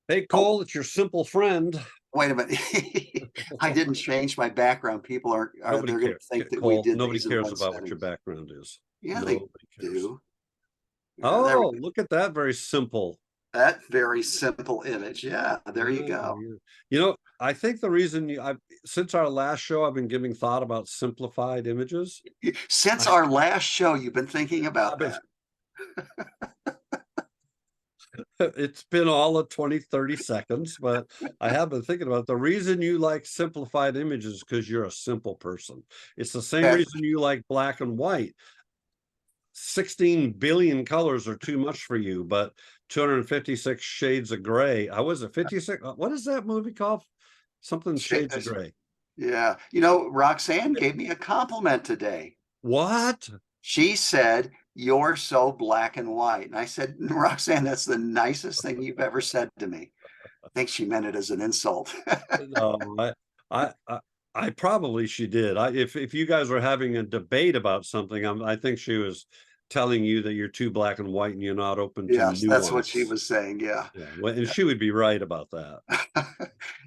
Hey, Oh, Cole, it's your simple friend. wait a minute. I didn't change my background. People are Nobody they're going cares, to think that we Cole. did Nobody these in cares one about what setting. your background is. Yeah, they Nobody cares. do. There we Oh, go. look at that. Very simple. That very simple image. Yeah, there you Yeah, go. yeah. I think the reason since our last show, I've been giving thought about simplified images. Since I, our last show, you've been thinking I've about been, that. it's been all of 20, 30 seconds, but I have been thinking about the reason you like simplified images because you're a simple person. It's the same That reason you like black and white. 16 billion colors are too much for you, but 256 shades of gray. I was it 56? What is that movie called? Something Shades of Gray. yeah. Roxanne gave me a compliment today. What? She said, "You're so black and white." And I said, "Roxanne, that's the nicest thing you've ever said to me." I think she meant it as an insult. No, I, I, I probably she did. If you guys were having a debate about something, I think she was telling you that you're too black and white and you're not open to Yes, that's what she nuance. was saying. Yeah. Yeah, and she would be right about that.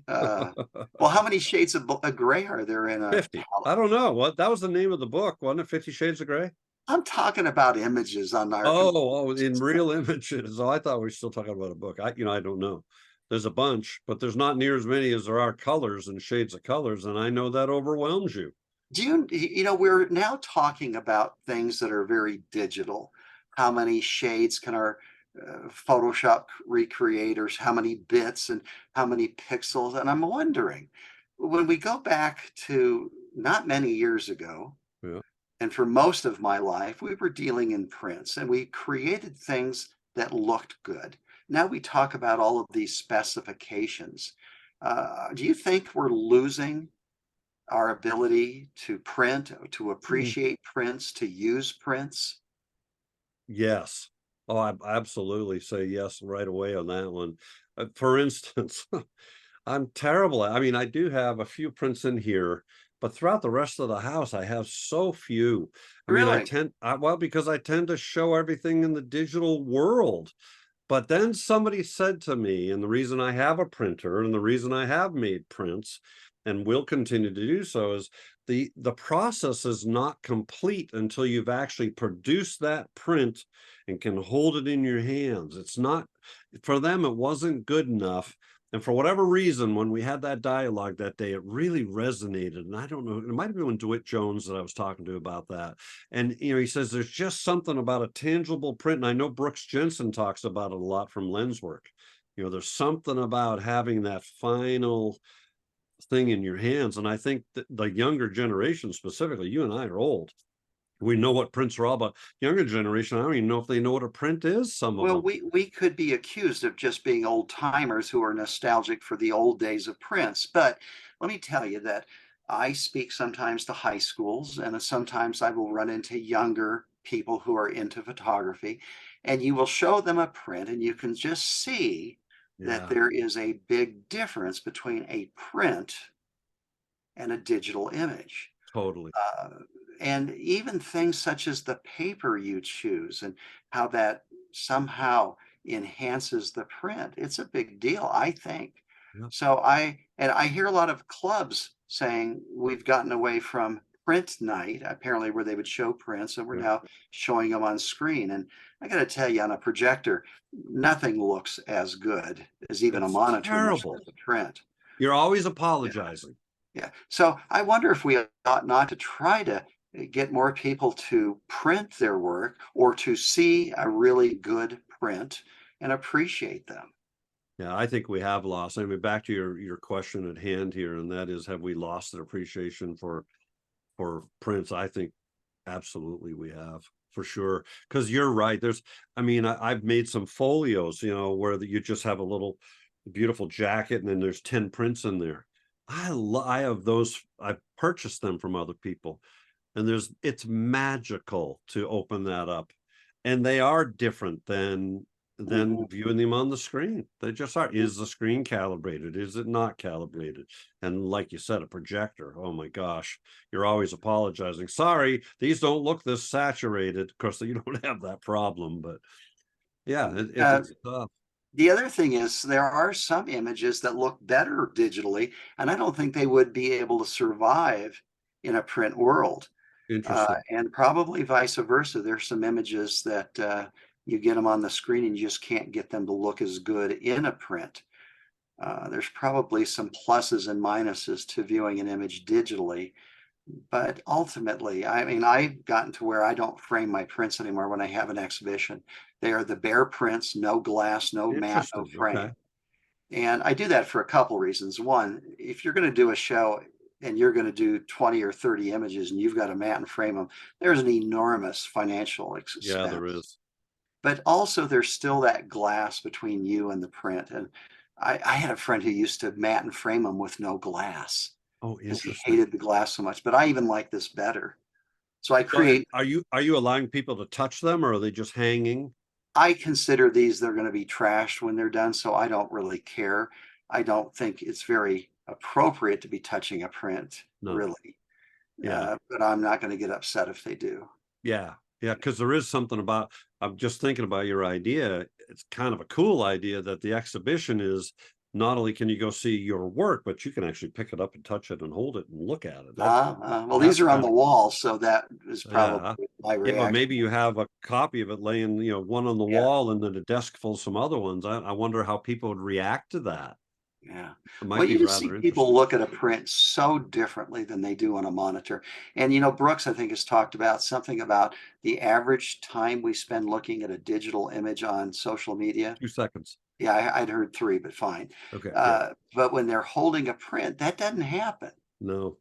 uh, well, how many shades of gray are there in a 50. palette? I don't know. What that was the name of the book, wasn't it? 50 Shades of Gray? I'm talking about images on our Oh, computer in system. real images. Oh, I thought we were still talking about a book. I don't know. There's a bunch, but there's not near as many as there are colors and shades of colors, and I know that overwhelms you. We're now talking about things that are very digital. How many shades can our Photoshop recreate, or how many bits and how many pixels? And I'm wondering, when we go back to not many years ago, Yeah. and for most of my life, we were dealing in prints and we created things that looked good. Now we talk about all of these specifications. Do you think we're losing our ability to print, to Mm. appreciate prints, to use prints? Yes. Oh, I absolutely say yes right away on that one. For instance, I'm terrible I mean, I do have a few prints in here, but throughout the rest of the house, I have so few. I mean, Really? well, because I tend to show everything in the digital world. But then somebody said to me, and the reason I have a printer and the reason I have made prints and will continue to do so is the process is not complete until you've actually produced that print and can hold it in your hands. It's not for them, it wasn't good enough. And for whatever reason, when we had that dialogue that day, it really resonated. And I don't know, it might have been DeWitt Jones that I was talking to about that. And he says there's just something about a tangible print. And I know Brooks Jensen talks about it a lot from Lenswork. There's something about having that final thing in your hands. And I think that the younger generation, specifically, you and I are old. We know what prints are all about. Younger generation, I don't even know if they know what a print is, some of Well, them. we could be accused of just being old timers who are nostalgic for the old days of prints. But let me tell you that I speak sometimes to high schools, and sometimes I will run into younger people who are into photography, and you will show them a print, and you can just see that Yeah, there is a big difference between a print and a digital image. totally. uh, and even things such as the paper you choose and how that somehow enhances the print. It's a big deal, I think. Yeah, I hear a lot of clubs saying we've gotten away from print night, apparently where they would show prints, and we're yeah. now showing them on screen. And I got to tell you, on a projector, nothing looks as good as even a It's monitor, much terrible. less a print. You're always Yeah. apologizing. Yeah. So I wonder if we ought not to try to get more people to print their work or to see a really good print and appreciate them. Yeah, I think we have lost. I mean, back to your question at hand here, and that is, have we lost an appreciation for prints? I think absolutely we have, for sure. Because you're right. I mean, I've made some folios, where you just have a little beautiful jacket, and then there's 10 prints in there. I have those. I've purchased them from other people, and it's magical to open that up, and they are different than Mhm. viewing them on the screen. They just are. Is the screen calibrated? Is it not calibrated? And like you said, a projector, oh my gosh, you're always apologizing, sorry, these don't look this saturated. Of course, you don't have that problem, but yeah, Uh, it's tough. The other thing is there are some images that look better digitally, and I don't think they would be able to survive in a print world. Interesting. And probably vice versa. There's some images that you get them on the screen and you just can't get them to look as good in a print. There's probably some pluses and minuses to viewing an image digitally, but ultimately, I mean, I've gotten to where I don't frame my prints anymore when I have an exhibition. They are the bare prints, no glass, no mat, no Interesting. Okay. frame. And I do that for a couple reasons. One, if you're going to do a show and you're going to do 20 or 30 images and you've got a mat and frame them, there's an enormous financial Yeah, there expense. is. But also there's still that glass between you and the print. And I had a friend who used to mat and frame them with no glass Oh, because he interesting. hated the glass so much. But I even like this better. So I So, and create, are you allowing people to touch them, or are they just hanging? I consider these, they're going to be trashed when they're done. So I don't really care. I don't think it's very appropriate to be touching a print, No. really. Yeah. But I'm not going to get upset if they do. Yeah. Yeah. Because there is something about, I'm just thinking about your idea. It's kind of a cool idea that the exhibition is not only can you go see your work, but you can actually pick it up and touch it and hold it and look at it. Well, these That's are on kind the of, wall, so that is yeah. probably my Yeah, but reaction. maybe you have a copy of it laying, one on the Yeah, wall and then a desk full of some other ones. I wonder how people would react to that. yeah. It Well, might be you just see rather people interesting. look at a print so differently than they do on a monitor. And Brooks, I think, has talked about something about the average time we spend looking at a digital image on social media. 2 seconds. Yeah, I'd heard 3, but fine. Okay. Yeah. But when they're holding a print, that doesn't happen. No.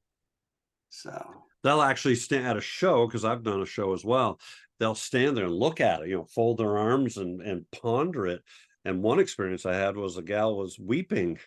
So, They'll actually stand at a show, because I've done a show as well. They'll stand there and look at it, fold their arms and ponder it. And one experience I had was a gal was weeping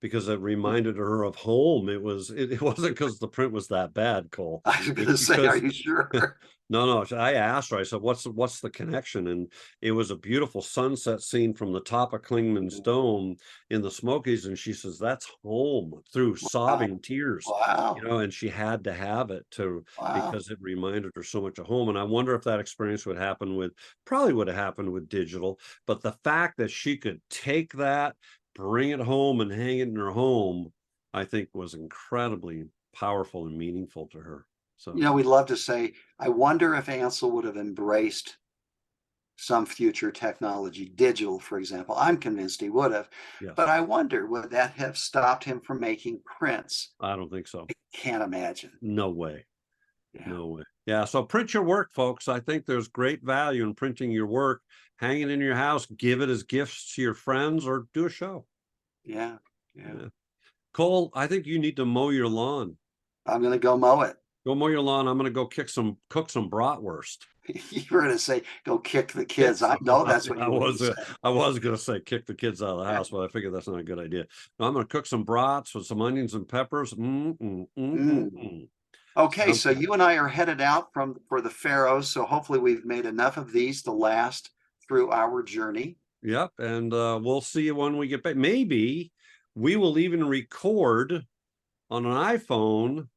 because it reminded her of home. It wasn't because the print was that bad, Cole. I was going It's to say, are because you sure? no, I asked her, I said, what's the connection? And it was a beautiful sunset scene from the top of Klingman's Dome in the Smokies. And she says, that's home, through Wow. sobbing tears, Wow. and she had to have it Wow. because it reminded her so much of home. And I wonder if that experience probably would have happened with digital, but the fact that she could take that, bring it home and hang it in her home, I think was incredibly powerful and meaningful to her. So. We'd love to say, I wonder if Ansel would have embraced some future technology, digital, for example. I'm convinced he would have, Yes. but I wonder, would that have stopped him from making prints? I don't think so. Can't imagine. No way. Yeah. No way. Yeah. So print your work, folks. I think there's great value in printing your work, hang it in your house, give it as gifts to your friends, or do a show. Yeah. Yeah. Yeah. Cole, I think you need to mow your lawn. I'm going to go mow it. Go mow your lawn. I'm going to go cook some bratwurst. You were going to say, go kick the Kick kids. I some- know that's what I you were going to was, say. I was going to say kick the kids out of the house, but I figured that's not a good idea. No, I'm going to cook some brats with some onions and peppers. Mm. Okay, Sounds so good. you and I are headed out for the Faroes. So hopefully we've made enough of these to last through our journey. Yep. And we'll see you when we get back. Maybe we will even record on an iPhone.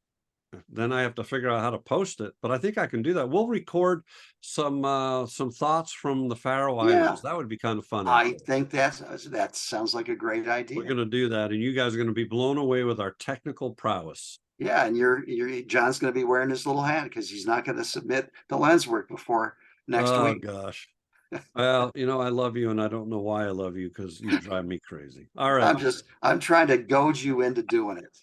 Then I have to figure out how to post it, but I think I can do that. We'll record some thoughts from the Faroe Yeah, Islands. That would be kind of fun. I Actually. think that sounds like a great We're idea. going to do that, and you guys are going to be blown away with our technical prowess. Yeah, and John's going to be wearing his little hat because he's not going to submit the lens work before next Oh week. gosh. Well, I love you, and I don't know why I love you, because you drive me crazy. All right. I'm trying to goad you into doing it.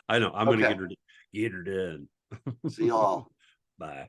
I know. I'm going to Okay. get her done. See y'all. Bye.